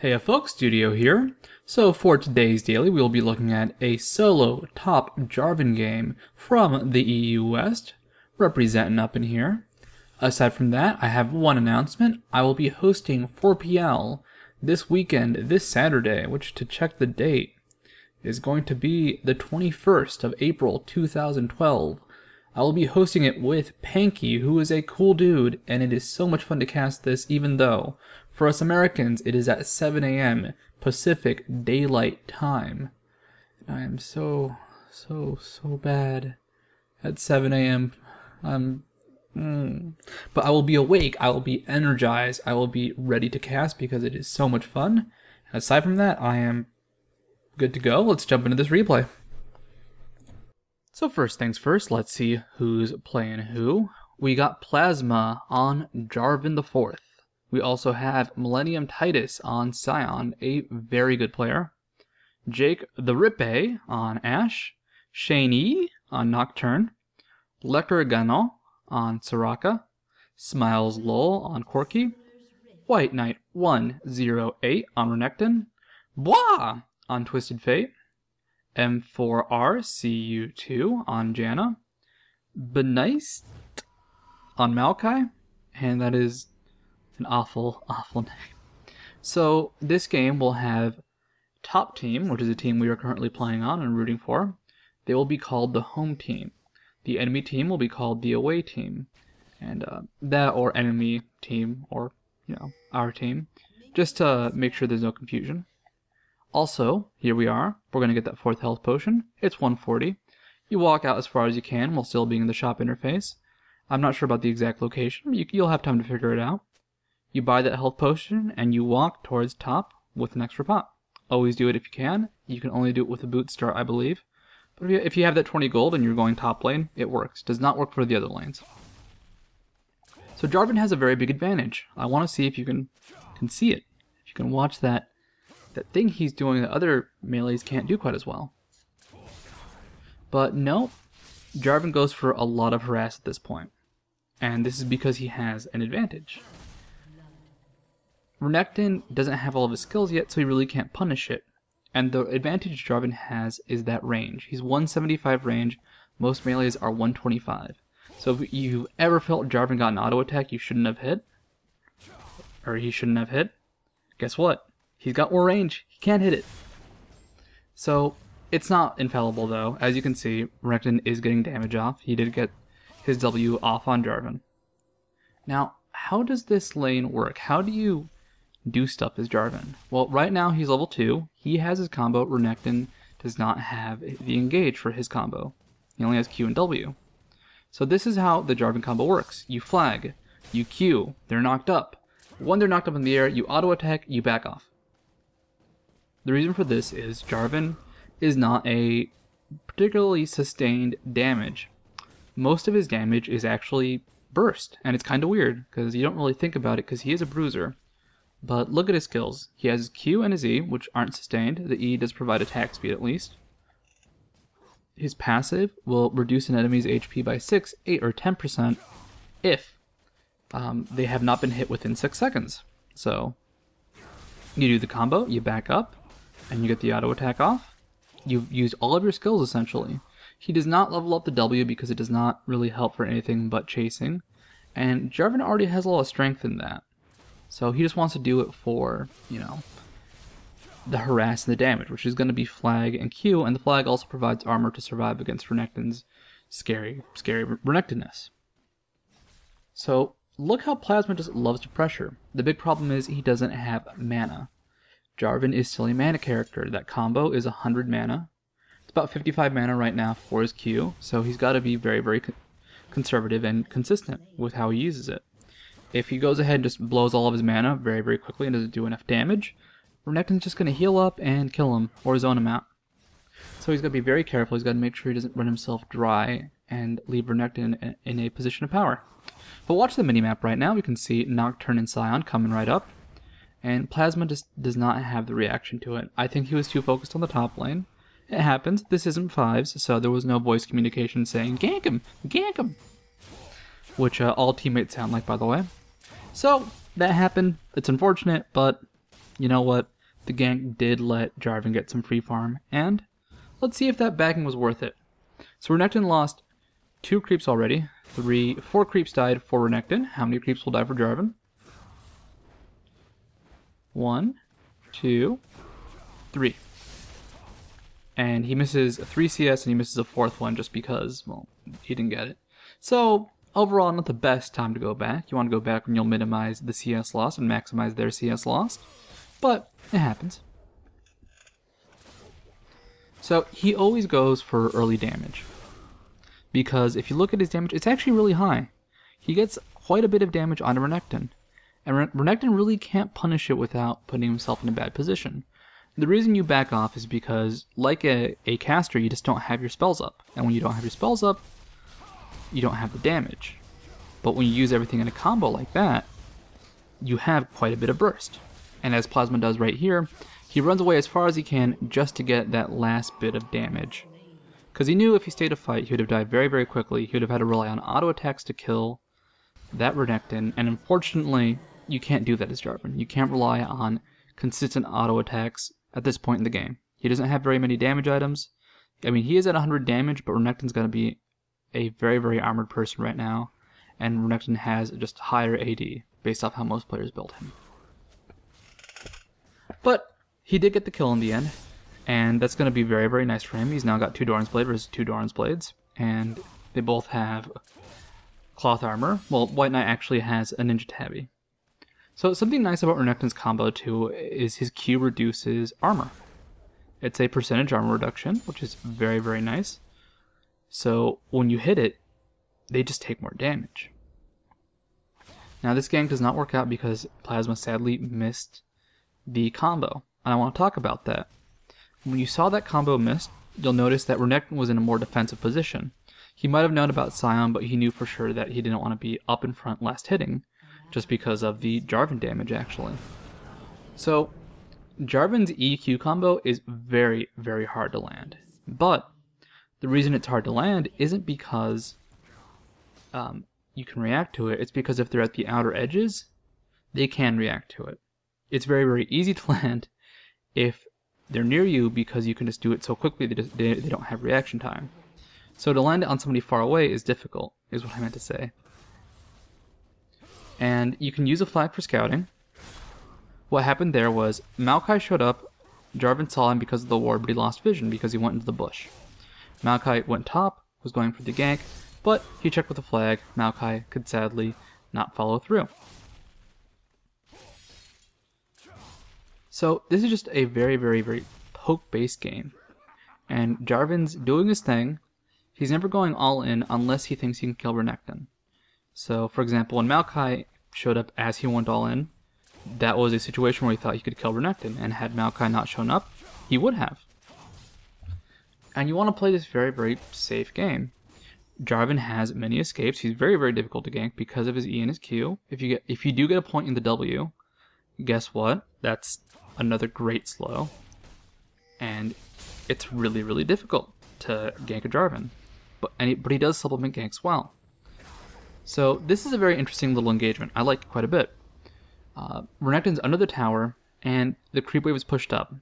Hey folks, Studio here. So for today's daily, we will be looking at a solo top Jarvan game from the EU West, representing up in here. Aside from that, I have one announcement. I will be hosting 4PL this weekend, this Saturday, which to check the date is going to be the 21st of April 2012. I will be hosting it with Panky, who is a cool dude, and it is so much fun to cast this, even though for us Americans it is at 7 a.m. Pacific Daylight Time. And I am so bad at 7 a.m. But I will be awake, I will be energized, I will be ready to cast because it is so much fun. And aside from that, I am good to go. Let's jump into this replay. So first things first, let's see who's playing who. We got Plasma on Jarvan the 4th. We also have Millennium Titus on Scion, a very good player. Jake the Rippe on Ashe. Shane E on Nocturne. Lecker Gano on Soraka. Smiles Lol on Corki. White Knight 108 on Renekton. Bois on Twisted Fate. M4RCU2 on Janna. Beneist on Maokai. And that is an awful name. So this game will have top team, which is a team we are currently playing on and rooting for. They will be called the home team. The enemy team will be called the away team. And that or enemy team, or our team, just to make sure there's no confusion. Also, here we are. We're going to get that 4th health potion. It's 140. You walk out as far as you can while still being in the shop interface. I'm not sure about the exact location. You'll have time to figure it out. You buy that health potion and you walk towards top with an extra pot. Always do it if you can. You can only do it with a boot start, I believe. But if you have that 20 gold and you're going top lane, it works. Does not work for the other lanes. So Jarvan has a very big advantage. I want to see if you can see it. If you can watch that thing he's doing that other melees can't do quite as well. But no, Jarvan goes for a lot of harass at this point. And this is because he has an advantage. Renekton doesn't have all of his skills yet, so he really can't punish it. And the advantage Jarvan has is that range. He's 175 range, most melees are 125. So if you ever felt Jarvan got an auto attack you shouldn't have hit, or he shouldn't have hit, guess what? He's got more range. He can't hit it. So it's not infallible though. As you can see, Renekton is getting damage off. He did get his W off on Jarvan. Now, how does this lane work? How do you do stuff as Jarvan? Well, right now he's level 2. He has his combo. Renekton does not have the engage for his combo. He only has Q and W. So this is how the Jarvan combo works. You flag, you Q, they're knocked up. When they're knocked up in the air, you auto attack, you back off. The reason for this is Jarvan is not a particularly sustained damage. Most of his damage is actually burst, and it's kind of weird because you don't really think about it because he is a bruiser. But look at his skills. He has his Q and his E, which aren't sustained. The E does provide attack speed at least. His passive will reduce an enemy's HP by 6, 8, or 10% if they have not been hit within 6 seconds. So you do the combo, you back up, and you get the auto attack off. You've used all of your skills essentially. He does not level up the W because it does not really help for anything but chasing. And Jarvan already has a lot of strength in that. So he just wants to do it for, the harass and the damage, which is going to be flag and Q, and the flag also provides armor to survive against Renekton's scary Renektonness. So look how Plasma just loves to pressure. The big problem is he doesn't have mana. Jarvan is still a mana character. That combo is 100 mana. It's about 55 mana right now for his Q, so he's got to be very conservative and consistent with how he uses it. If he goes ahead and just blows all of his mana very quickly and doesn't do enough damage, Renekton's just going to heal up and kill him, or zone him out. So he's got to be very careful. He's got to make sure he doesn't run himself dry and leave Renekton in a position of power. But watch the minimap right now. We can see Nocturne and Scion coming right up. And Plasma just does not have the reaction to it. I think he was too focused on the top lane. It happens. This isn't 5s, so there was no voice communication saying, gank him! Gank him! Which all teammates sound like, by the way. So, that happened. It's unfortunate, but you know what? The gank did let Jarvan get some free farm, and let's see if that backing was worth it. So Renekton lost 2 creeps already. 4 creeps died for Renekton. How many creeps will die for Jarvan? 1, 2, 3. And he misses 3 CS and he misses a 4th one just because, well, he didn't get it. So overall, not the best time to go back. You want to go back when you'll minimize the CS loss and maximize their CS loss. But it happens. So he always goes for early damage, because if you look at his damage, it's actually really high. He gets quite a bit of damage on Renekton, and Renekton really can't punish it without putting himself in a bad position. The reason you back off is because, like a caster, you just don't have your spells up, and when you don't have your spells up, you don't have the damage. But when you use everything in a combo like that, you have quite a bit of burst. And as Plasma does right here, he runs away as far as he can just to get that last bit of damage. Because he knew if he stayed to fight, he would have died very, very quickly. He would have had to rely on auto attacks to kill that Renekton, and unfortunately, you can't do that as Jarvan. You can't rely on consistent auto attacks at this point in the game. He doesn't have very many damage items. I mean, he is at 100 damage, but Renekton's going to be a very, very armored person right now, and Renekton has just higher AD based off how most players build him. But he did get the kill in the end, and that's going to be very, very nice for him. He's now got 2 Doran's Blade versus 2 Doran's Blades, and they both have cloth armor. Well, White Knight actually has a Ninja Tabby. So something nice about Renekton's combo too is his Q reduces armor. It's a percentage armor reduction, which is very, very nice. So when you hit it, they just take more damage. Now this gank does not work out because Plasma sadly missed the combo, and I want to talk about that. When you saw that combo missed, you'll notice that Renekton was in a more defensive position. He might have known about Scion, but he knew for sure that he didn't want to be up in front last hitting, just because of the Jarvan damage actually. So Jarvan's EQ combo is very, very hard to land. But the reason it's hard to land isn't because you can react to it, it's because if they're at the outer edges, they can react to it. It's very, very easy to land if they're near you because you can just do it so quickly they don't have reaction time. So to land it on somebody far away is difficult, is what I meant to say. And you can use a flag for scouting. What happened there was Maokai showed up, Jarvan saw him because of the ward, but he lost vision because he went into the bush. Maokai went top, was going for the gank, but he checked with the flag. Maokai could sadly not follow through. So this is just a very, very, very poke-based game. And Jarvan's doing his thing. He's never going all in unless he thinks he can kill Renekton. So, for example, when Maokai showed up as he went all in, that was a situation where he thought he could kill Renekton, and had Maokai not shown up, he would have. And you want to play this very, very safe game. Jarvan has many escapes. He's very, very difficult to gank because of his E and his Q. If you do get a point in the W, guess what? That's another great slow. And it's really, really difficult to gank a Jarvan. But he does supplement ganks well. So this is a very interesting little engagement. I like it quite a bit. Renekton's under the tower, and the creep wave is pushed up.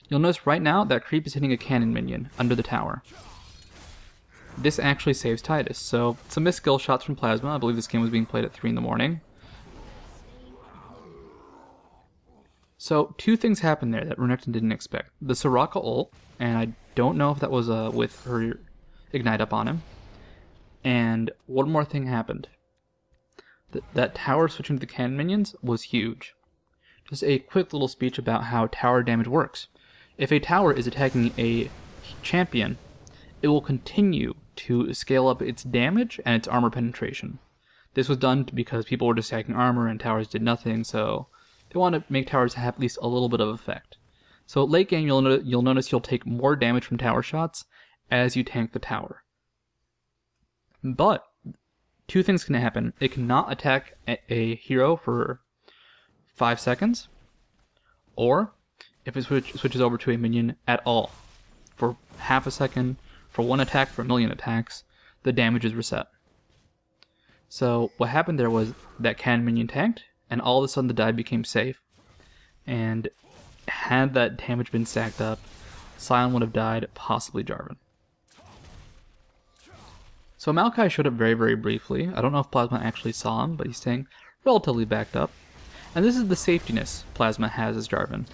You'll notice right now that creep is hitting a cannon minion under the tower. This actually saves Tidus. So some missed skill shots from Plasma. I believe this game was being played at 3 in the morning. So 2 things happened there that Renekton didn't expect. The Soraka ult, and I don't know if that was with her Ignite up on him. And one more thing happened. That tower switching to the cannon minions was huge. Just a quick little speech about how tower damage works. If a tower is attacking a champion, it will continue to scale up its damage and its armor penetration. This was done because people were just stacking armor and towers did nothing, so they want to make towers have at least a little bit of effect. So late game, you'll notice you'll take more damage from tower shots as you tank the tower. But 2 things can happen. It cannot attack a hero for 5 seconds, or if it switches over to a minion at all for half a second, for 1 attack, for 1,000,000 attacks, the damage is reset. So what happened there was that cannon minion tanked, and all of a sudden the dive became safe. And had that damage been stacked up, Sion would have died, possibly Jarvan. So Maokai showed up very, very briefly. I don't know if Plasma actually saw him, but he's staying relatively backed up. And this is the safetiness Plasma has as Jarvan.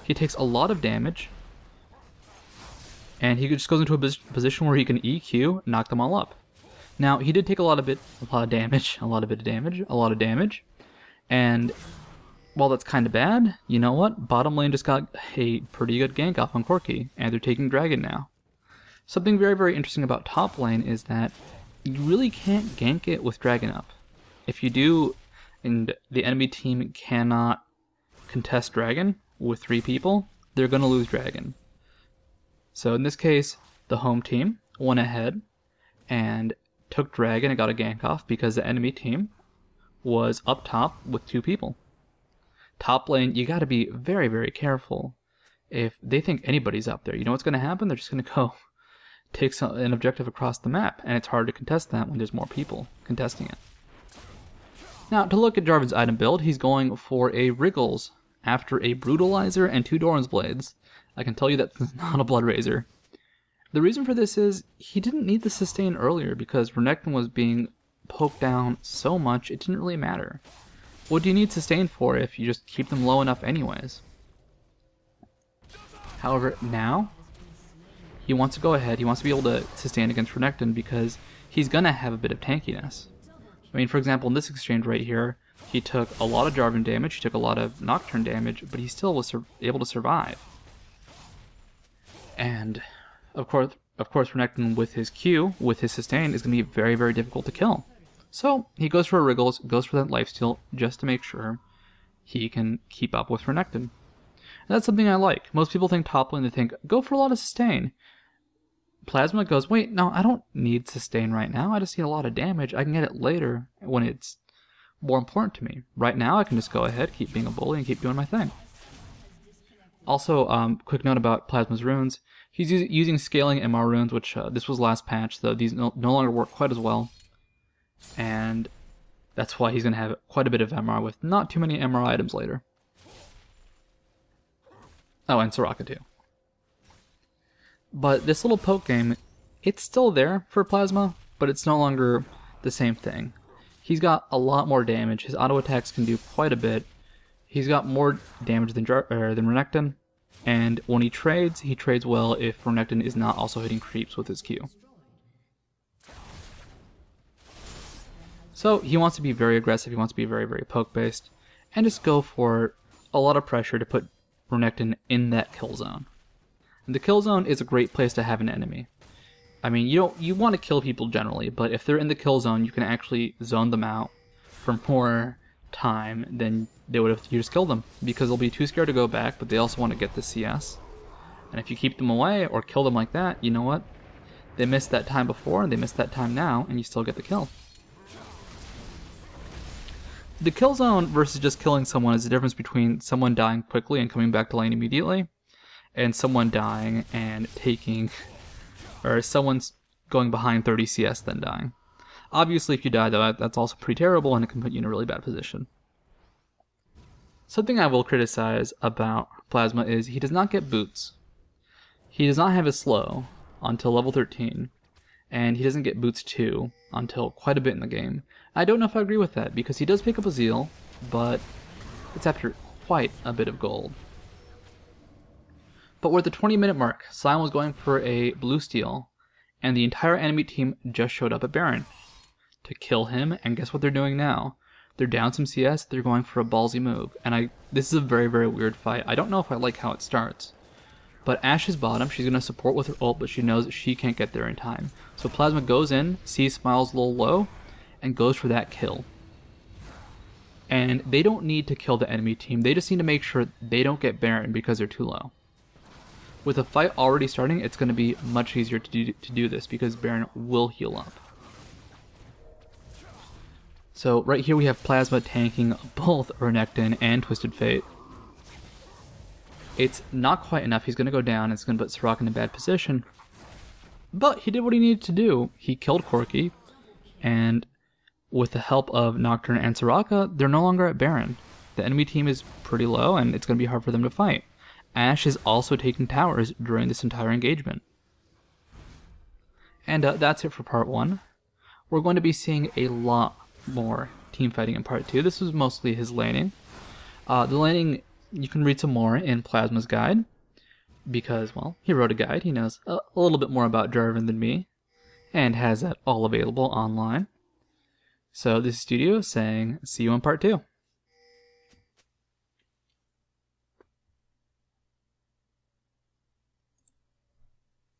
He takes a lot of damage, and he just goes into a position where he can EQ, knock them all up. Now, he did take a lot of damage, and while that's kind of bad, you know what? Bottom lane just got a pretty good gank off on Corki, and they're taking Dragon now. Something very, very interesting about top lane is that you really can't gank it with Dragon up. If you do, and the enemy team cannot contest Dragon with 3 people, they're going to lose Dragon. So in this case, the home team went ahead and took Dragon and got a gank off because the enemy team was up top with 2 people. Top lane, you got to be very, very careful. If they think anybody's up there, you know what's going to happen? They're just going to go take an objective across the map, and it's hard to contest that when there's more people contesting it. Now, to look at Jarvan's item build, he's going for a Wriggles after a Brutalizer and 2 Doran's Blades. I can tell you that's not a Blood Razor. The reason for this is he didn't need the sustain earlier because Renekton was being poked down so much it didn't really matter. What do you need sustain for if you just keep them low enough anyways? However, now he wants to go ahead, he wants to be able to sustain against Renekton because he's gonna have a bit of tankiness. I mean, for example, in this exchange right here, he took a lot of Jarvan damage, he took a lot of Nocturne damage, but he still was able to survive. And of course, Renekton with his Q, with his sustain, is going to be very, very difficult to kill. So he goes for a Wriggles, goes for that lifesteal, just to make sure he can keep up with Renekton. And that's something I like. Most people think top lane, they think, go for a lot of sustain. Plasma goes, wait, no, I don't need sustain right now. I just need a lot of damage. I can get it later when it's more important to me. Right now, I can just go ahead, keep being a bully, and keep doing my thing. Also, quick note about Plasma's runes. He's using scaling MR runes, which this was last patch, though these no longer work quite as well. And that's why he's going to have quite a bit of MR with not too many MR items later. Oh, and Soraka too. But this little poke game, it's still there for Plasma, but it's no longer the same thing. He's got a lot more damage. His auto attacks can do quite a bit. He's got more damage than Renekton, and when he trades well if Renekton is not also hitting creeps with his Q. So he wants to be very aggressive, he wants to be very, very poke-based, and just go for a lot of pressure to put Renekton in that kill zone. And the kill zone is a great place to have an enemy. I mean, you want to kill people generally, but if they're in the kill zone, you can actually zone them out for more time than they would if you just killed them, because they'll be too scared to go back, but they also want to get the CS. And if you keep them away or kill them like that, you know what? They missed that time before, and they missed that time now, and you still get the kill. The kill zone versus just killing someone is the difference between someone dying quickly and coming back to lane immediately, and someone dying and taking, or someone's going behind 30 CS then dying. Obviously, if you die, though, that's also pretty terrible, and it can put you in a really bad position. Something I will criticize about Plasma is he does not get boots. He does not have his slow until level 13, and he doesn't get boots 2 until quite a bit in the game. I don't know if I agree with that, because he does pick up a Zeal, but it's after quite a bit of gold. But we're at the 20-minute mark. Sion was going for a blue steal, and the entire enemy team just showed up at Baron to kill him, and guess what they're doing now? They're down some CS, they're going for a ballsy move, and this is a very, very weird fight. I don't know if I like how it starts. But Ashe is bottom, she's going to support with her ult, but she knows that she can't get there in time. So Plasma goes in, sees Smiles a little low, and goes for that kill. And they don't need to kill the enemy team, they just need to make sure they don't get Baron because they're too low. With the fight already starting, it's going to be much easier to do this because Baron will heal up. So right here we have Plasma tanking both Renekton and Twisted Fate. It's not quite enough, he's going to go down, it's going to put Soraka in a bad position. But he did what he needed to do. He killed Corki, and with the help of Nocturne and Soraka, they're no longer at Baron. The enemy team is pretty low, and it's going to be hard for them to fight. Ashe is also taking towers during this entire engagement. And that's it for part 1. We're going to be seeing a lot more team fighting in part 2. This was mostly his laning. The laning, you can read some more in Plasma's guide, because, well, he wrote a guide. He knows a little bit more about Jarvan than me, and has that all available online. So this is Studio saying, see you in part 2.